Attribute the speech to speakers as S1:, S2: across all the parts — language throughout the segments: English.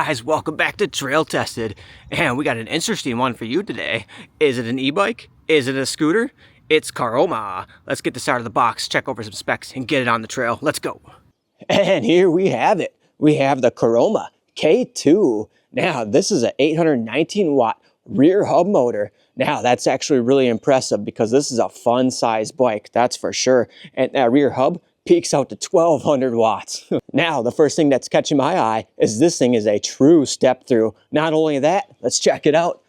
S1: guys, welcome back to Trail Tested, and we got an interesting one for you today. Is it an e-bike? Is it a scooter? It's Caroma. Let's get this out of the box, check over some specs, and get it on the trail. Let's go. And here we have it. We have the Caroma K2. Now, this is an 819 watt rear hub motor. Now, that's actually really impressive because this is a fun size bike, that's for sure. And that rear hub peaks out to 1200 watts. Now, the first thing that's catching my eye is this thing is a true step through. Not only that, let's check it out.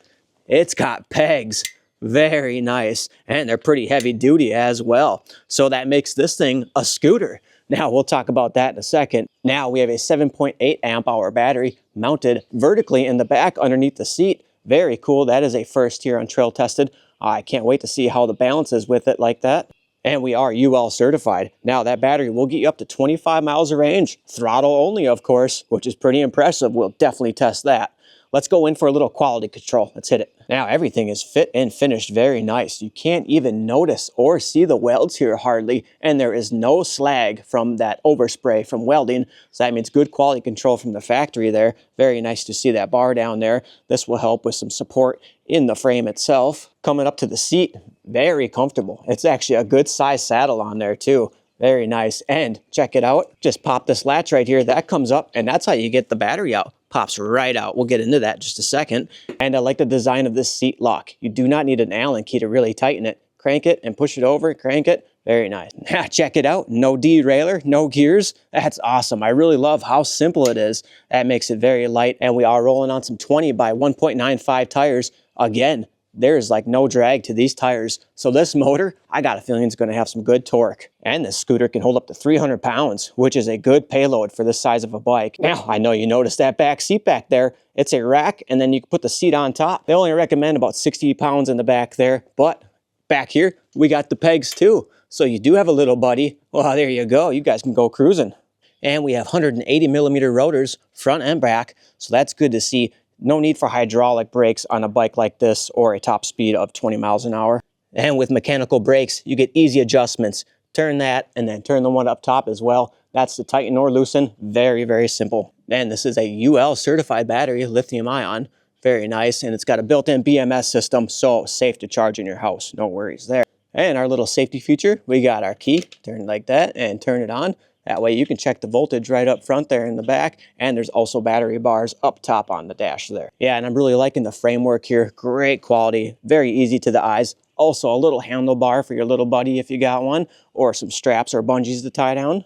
S1: It's got pegs. Very nice. And they're pretty heavy duty as well. So that makes this thing a scooter. Now, we'll talk about that in a second. Now, we have a 7.8 amp hour battery mounted vertically in the back underneath the seat. Very cool. That is a first here on Trail Tested. I can't wait to see how the balance is with it like that. And we are UL certified. Now that battery will get you up to 25 miles of range, throttle only of course, which is pretty impressive. We'll definitely test that. Let's go in for a little quality control. Let's hit it. Now everything is fit and finished very nice. You can't even notice or see the welds here hardly, and there is no slag from that overspray from welding. So that means good quality control from the factory there. Very nice to see that bar down there. This will help with some support in the frame itself. Coming up to the seat, very comfortable. It's actually a good size saddle on there too. Very nice. And check it out. Just pop this latch right here. That comes up, and that's how you get the battery out. Pops right out. We'll get into that in just a second. And I like the design of this seat lock. You do not need an Allen key to really tighten it. Crank it and push it over, crank it. Very nice. Check it out. No derailleur, no gears. That's awesome. I really love how simple it is. That makes it very light. And we are rolling on some 20 by 1.95 tires. Again, there's like no drag to these tires. So this motor, I got a feeling it's going to have some good torque. And this scooter can hold up to 300 pounds, which is a good payload for this size of a bike. Now, I know you noticed that back seat back there. It's a rack, and then you can put the seat on top. They only recommend about 60 pounds in the back there, but back here, we got the pegs too. So you do have a little buddy. Well, there you go. You guys can go cruising. And we have 180 millimeter rotors, front and back. So that's good to see. No need for hydraulic brakes on a bike like this or a top speed of 20 miles an hour. And with mechanical brakes, you get easy adjustments. Turn that and then turn the one up top as well. That's to tighten or loosen. Very, very simple. And this is a UL certified battery, lithium ion. Very nice. And it's got a built-in BMS system, so safe to charge in your house. No worries there. And our little safety feature, we got our key. Turn it like that and turn it on. That way you can check the voltage right up front there in the back, and there's also battery bars up top on the dash there. Yeah, and I'm really liking the framework here. Great quality, very easy to the eyes. Also a little handlebar for your little buddy if you got one, or some straps or bungees to tie down.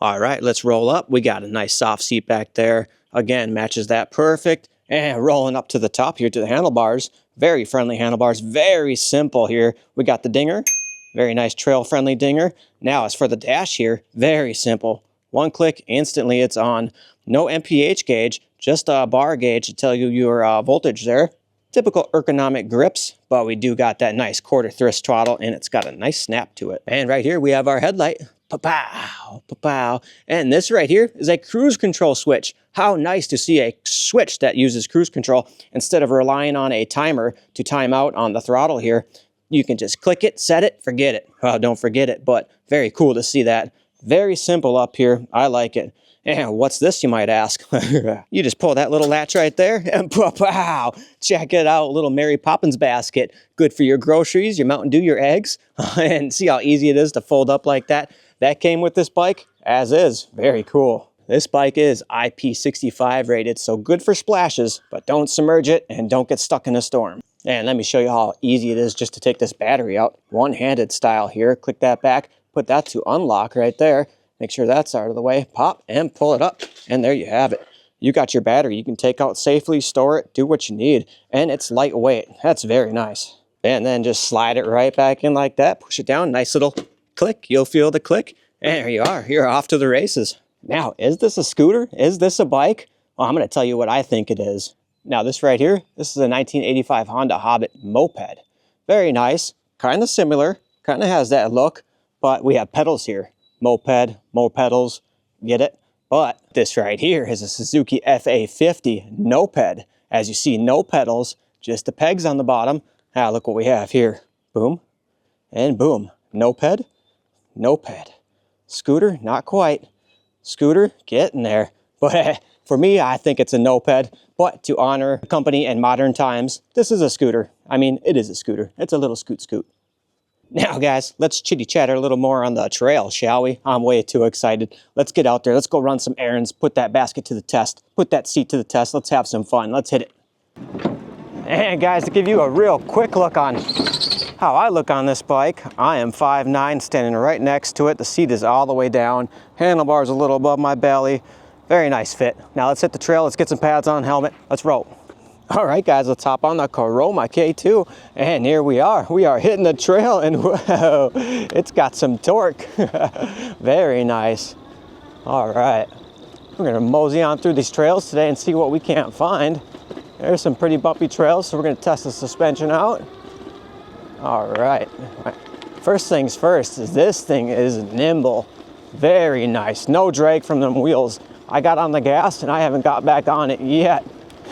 S1: All right, let's roll up. We got a nice soft seat back there. Again, matches that perfect. And rolling up to the top here to the handlebars. Very friendly handlebars, very simple here. We got the dinger. Very nice trail-friendly dinger. Now, as for the dash here, very simple. One click, instantly it's on. No MPH gauge, just a bar gauge to tell you your voltage there. Typical ergonomic grips, but we do got that nice quarter thrust throttle, and it's got a nice snap to it. And right here, we have our headlight. Pa-pow, pa-pow. And this right here is a cruise control switch. How nice to see a switch that uses cruise control instead of relying on a timer to time out on the throttle here. You can just click it, set it, forget it. Well, don't forget it, but very cool to see that. Very simple up here. I like it. And what's this, you might ask? You just pull that little latch right there and pow! Check it out, little Mary Poppins basket. Good for your groceries, your Mountain Dew, your eggs. And see how easy it is to fold up like that. That came with this bike, as is. Very cool. This bike is IP65 rated, so good for splashes, but don't submerge it and don't get stuck in a storm. And let me show you how easy it is just to take this battery out. One-handed style here. Click that back, put that to unlock right there. Make sure that's out of the way. Pop and pull it up, and there you have it. You got your battery. You can take out safely, store it, do what you need, and it's lightweight. That's very nice. And then just slide it right back in like that. Push it down, nice little click. You'll feel the click, and there you are. You're off to the races. Now, is this a scooter? Is this a bike? Well, I'm going to tell you what I think it is. Now this right here, this is a 1985 Honda Hobbit moped. Very nice, kind of similar, kind of has that look, but we have pedals here. Moped, mopedals, get it? But this right here is a Suzuki FA50 Noped. As you see, no pedals, just the pegs on the bottom. Now look what we have here. Boom, and boom. Noped, noped. Scooter, not quite. Scooter, getting there. But For me, I think it's a moped, but to honor the company and modern times, this is a scooter. I mean, it is a scooter. It's a little scoot. Now, guys, let's chitty-chatter a little more on the trail, shall we? I'm way too excited. Let's get out there. Let's go run some errands, put that basket to the test, put that seat to the test. Let's have some fun. Let's hit it. And guys, to give you a real quick look on how I look on this bike, I am 5'9", standing right next to it. The seat is all the way down. Handlebars a little above my belly. Very nice fit. Now let's hit the trail. Let's get some pads on, helmet. Let's roll. All right, guys, let's hop on the Caroma K2, and here we are. We are hitting the trail, and whoa, it's got some torque. Very nice. All right, we're gonna mosey on through these trails today and see what we can't find. There's some pretty bumpy trails, so we're gonna test the suspension out. All right, first things first is this thing is nimble. Very nice, no drag from them wheels. I got on the gas and I haven't got back on it yet.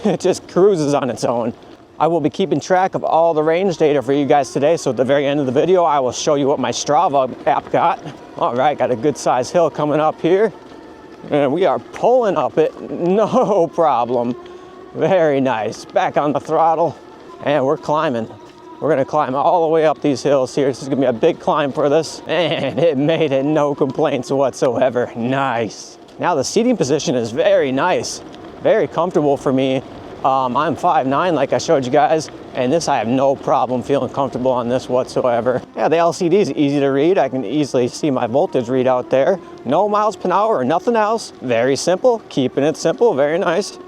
S1: It just cruises on its own. I will be keeping track of all the range data for you guys today, so at the very end of the video, I will show you what my Strava app got. All right, got a good size hill coming up here, and we are pulling up it, no problem. Very nice, back on the throttle, and we're climbing. We're gonna climb all the way up these hills here. This is gonna be a big climb for this, and it made it, no complaints whatsoever. Nice. Now the seating position is very nice. Very comfortable for me. I'm 5'9", like I showed you guys, and this I have no problem feeling comfortable on this whatsoever. Yeah, the LCD is easy to read. I can easily see my voltage readout there. No miles per hour or nothing else. Very simple, keeping it simple, very nice.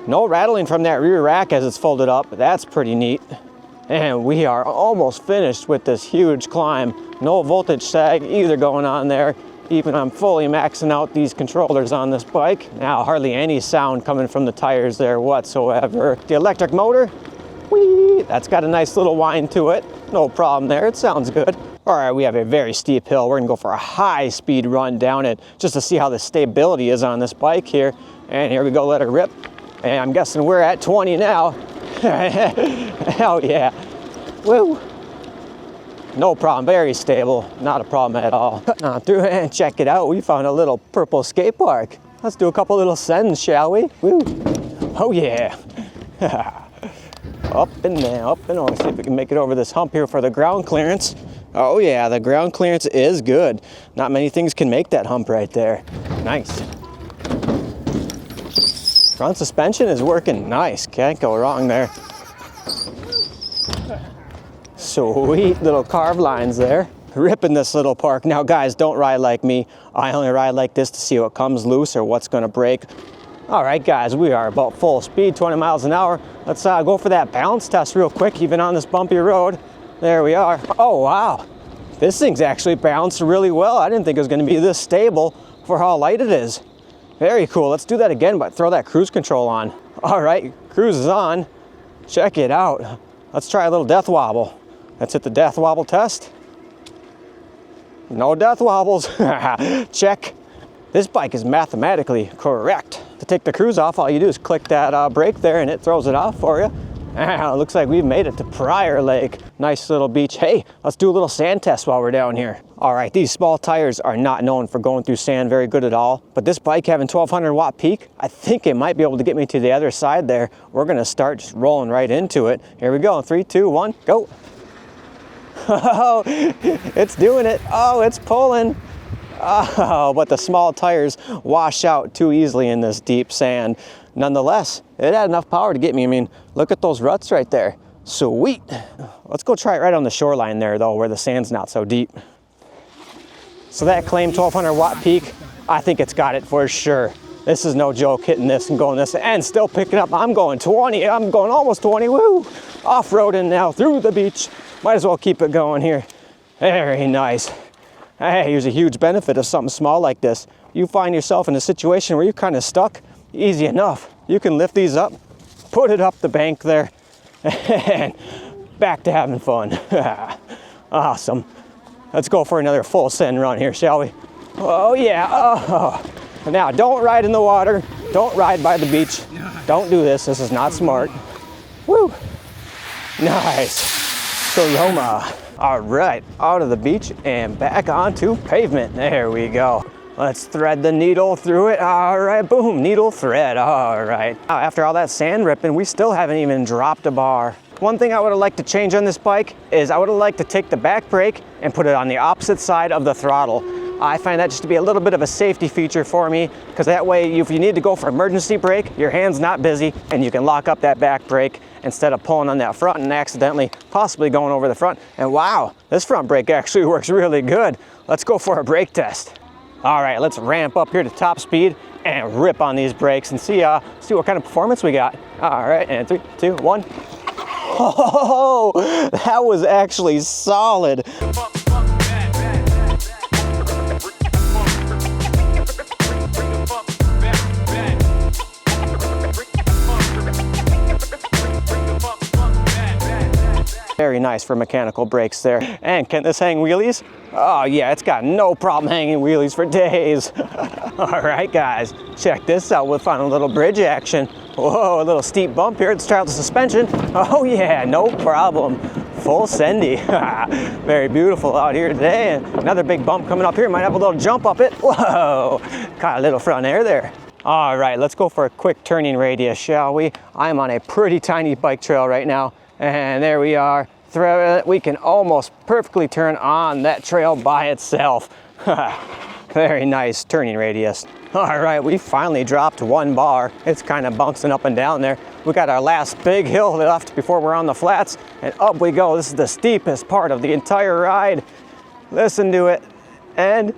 S1: No rattling from that rear rack as it's folded up. That's pretty neat. And we are almost finished with this huge climb. No voltage sag either going on there. Even I'm fully maxing out these controllers on this bike. Now, hardly any sound coming from the tires there whatsoever. The electric motor, whee, that's got a nice little whine to it. No problem there, it sounds good. All right, we have a very steep hill. We're gonna go for a high speed run down it just to see how the stability is on this bike here. And here we go, let it rip. And I'm guessing we're at 20 now. Hell yeah, woo. No problem, very stable, not a problem at all. Cutting on through and check it out, we found a little purple skate park. Let's do a couple little sends, shall we? Woo. Oh yeah. Up and down, up and over. See if we can make it over this hump here for the ground clearance. Oh yeah, the ground clearance is good. Not many things can make that hump right there. Nice. Front suspension is working nice, can't go wrong there. Sweet little carved lines there. Ripping this little park. Now guys, don't ride like me. I only ride like this to see what comes loose or what's gonna break. All right guys, we are about full speed, 20 miles an hour. Let's go for that balance test real quick, even on this bumpy road. There we are. Oh wow, this thing's actually balanced really well. I didn't think it was gonna be this stable for how light it is. Very cool, let's do that again, but throw that cruise control on. All right, cruise is on. Check it out. Let's try a little death wobble. Let's hit the death wobble test. No death wobbles. Check. This bike is mathematically correct. To take the cruise off, all you do is click that brake there and it throws it off for you. It looks like we've made it to Prior Lake. Nice little beach. Hey, let's do a little sand test while we're down here. All right, these small tires are not known for going through sand very good at all, but this bike having 1200 watt peak, I think it might be able to get me to the other side there. We're gonna start just rolling right into it. Here we go, 3, 2, 1, go. Oh, it's doing it. Oh, it's pulling. Oh, but the small tires wash out too easily in this deep sand. Nonetheless, it had enough power to get me. I mean, look at those ruts right there. Sweet. Let's go try it right on the shoreline there though, where the sand's not so deep. So that claimed 1200 watt peak, I think it's got it for sure. This is no joke, hitting this and going this and still picking up. I'm going 20, I'm going almost 20, woo. Off-roading now through the beach. Might as well keep it going here. Very nice. Hey, here's a huge benefit of something small like this. You find yourself in a situation where you're kind of stuck, easy enough. You can lift these up, put it up the bank there, and back to having fun. Awesome. Let's go for another full send run here, shall we? Oh yeah, oh. Now don't ride in the water, don't ride by the beach. Don't do this, this is not smart. Woo, nice. Caroma. All right, out of the beach and back onto pavement. There we go. Let's thread the needle through it. All right, boom, needle thread. All right. After all that sand ripping, we still haven't even dropped a bar. One thing I would have liked to change on this bike is I would have liked to take the back brake and put it on the opposite side of the throttle. I find that just to be a little bit of a safety feature for me, because that way if you need to go for emergency brake, your hand's not busy and you can lock up that back brake instead of pulling on that front and accidentally possibly going over the front. And wow, this front brake actually works really good. Let's go for a brake test. All right, let's ramp up here to top speed and rip on these brakes and see what kind of performance we got. All right, and 3, 2, 1. Oh, that was actually solid. Very nice for mechanical brakes there. And can this hang wheelies? Oh yeah, it's got no problem hanging wheelies for days. All right guys, check this out. We'll find a little bridge action. Whoa, a little steep bump here. Let's try out the suspension. Oh yeah, no problem. Full sendy. Very beautiful out here today. And another big bump coming up here. Might have a little jump up it. Whoa, got a little front air there. All right, let's go for a quick turning radius, shall we? I'm on a pretty tiny bike trail right now. And there we are. We can almost perfectly turn on that trail by itself. Very nice turning radius. All right, we finally dropped 1 bar. It's kind of bouncing up and down there. We got our last big hill left before we're on the flats, and up we go. This is the steepest part of the entire ride. Listen to it. And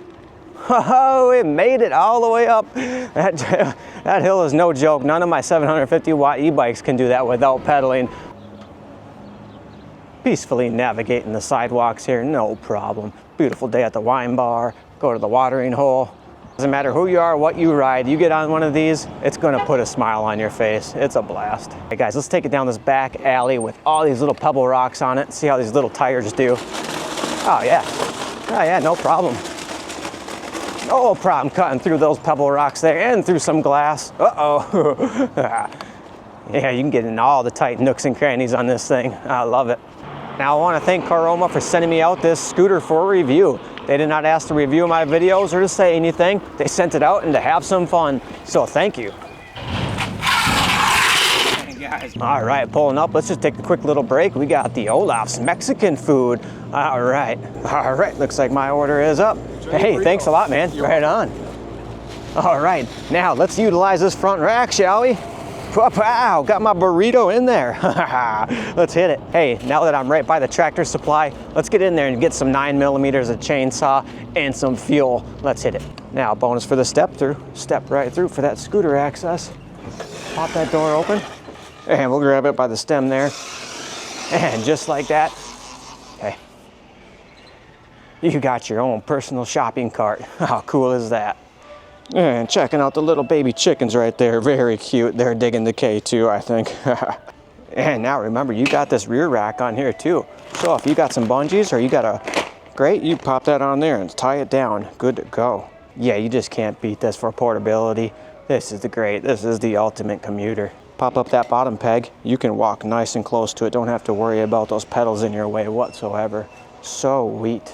S1: oh, it made it all the way up. That hill is no joke. None of my 750 watt e-bikes can do that without pedaling. Peacefully navigating the sidewalks here, no problem. Beautiful day at the wine bar, go to the watering hole. Doesn't matter who you are, what you ride, you get on one of these, it's gonna put a smile on your face. It's a blast. Hey guys, let's take it down this back alley with all these little pebble rocks on it and see how these little tires do. Oh yeah, no problem. No problem cutting through those pebble rocks there and through some glass. Uh-oh. Yeah, you can get in all the tight nooks and crannies on this thing. I love it. Now I want to thank Caroma for sending me out this scooter for a review. They did not ask to review my videos or to say anything. They sent it out and to have some fun. So thank you. Hey guys. All right, pulling up. Let's just take a quick little break. We got the Olaf's Mexican food. All right. Looks like my order is up. Hey, thanks a lot, man. Right on. All right, now let's utilize this front rack, shall we? Wow, got my burrito in there. Let's hit it. Hey, now that I'm right by the Tractor Supply, let's get in there and get some 9mm of chainsaw and some fuel. Let's hit it. Now, bonus for the step through. Step right through for that scooter access. Pop that door open, and we'll grab it by the stem there. And just like that, okay, you got your own personal shopping cart. How cool is that? And checking out the little baby chickens right there. Very cute. They're digging the K too, I think. And now remember, you got this rear rack on here too. So if you got some bungees or you got great, you pop that on there and tie it down. Good to go. Yeah, you just can't beat this for portability. This is the ultimate commuter. Pop up that bottom peg. You can walk nice and close to it. Don't have to worry about those pedals in your way whatsoever. Sweet.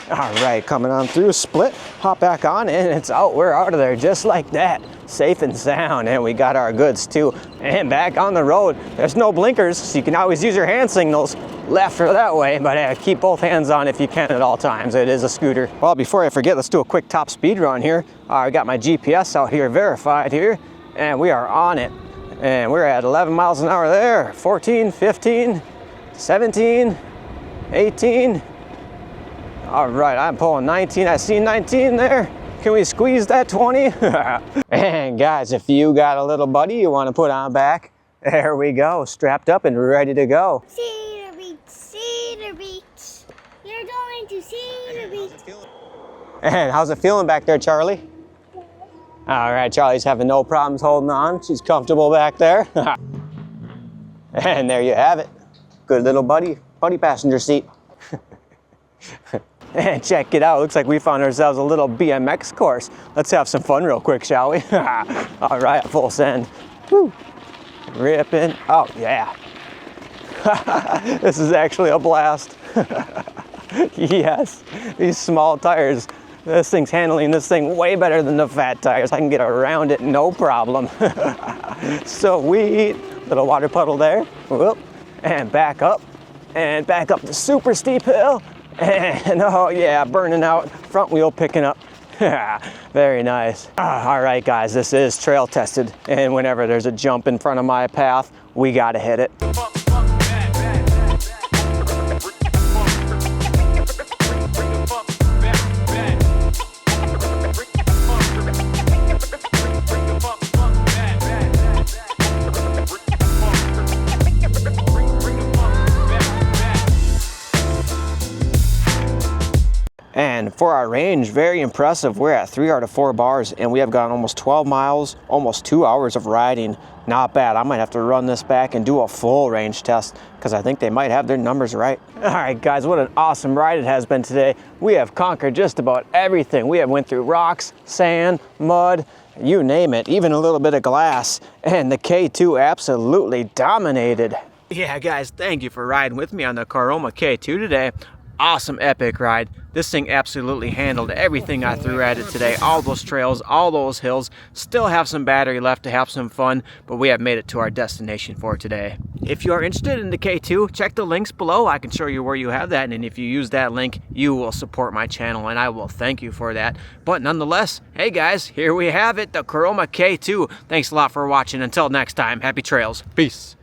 S1: All right, coming on through, split, hop back on, and it's out. We're out of there just like that, safe and sound. And we got our goods too, and back on the road. There's no blinkers, so you can always use your hand signals left or that way, but keep both hands on if you can at all times. It is a scooter. Well, before I forget, let's do a quick top speed run here. I got my GPS out here verified here, and we are on it. And we're at 11 miles an hour there, 14, 15, 17, 18. All right, I'm pulling 19. I see 19 there. Can we squeeze that 20? And guys, if you got a little buddy you want to put on back, there we go, strapped up and ready to go.
S2: Cedar Beach, Cedar Beach. You're going to Cedar Beach.
S1: And how's it feeling back there, Charlie? All right, Charlie's having no problems holding on. She's comfortable back there. And there you have it. Good little buddy passenger seat. And check it out, looks like we found ourselves a little BMX course. Let's have some fun real quick, shall we? All right, full send. Woo. Ripping, oh yeah. This is actually a blast. Yes, these small tires This thing's handling this thing way better than the fat tires. I can get around it no problem. Sweet. Little water puddle there. Whoop. And back up. And back up the super steep hill. And oh yeah, burning out. Front wheel picking up. Very nice. All right, guys, this is trail tested. And whenever there's a jump in front of my path, we gotta hit it. And for our range, very impressive. We're at 3 out of 4 bars, and we have gone almost 12 miles, almost 2 hours of riding. Not bad. I might have to run this back and do a full range test because I think they might have their numbers right. All right, guys, what an awesome ride it has been today. We have conquered just about everything. We have went through rocks, sand, mud, you name it, even a little bit of glass. And the K2 absolutely dominated. Yeah, guys, thank you for riding with me on the Caroma K2 today. Awesome, epic ride. This thing absolutely handled everything I threw at it today. All those trails, all those hills. Still have some battery left to have some fun, but we have made it to our destination for today. If you are interested in the K2, check the links below. I can show you where you have that, and if you use that link, you will support my channel, and I will thank you for that. But nonetheless, hey guys, here we have it, the Caroma K2. Thanks a lot for watching. Until next time, happy trails. Peace.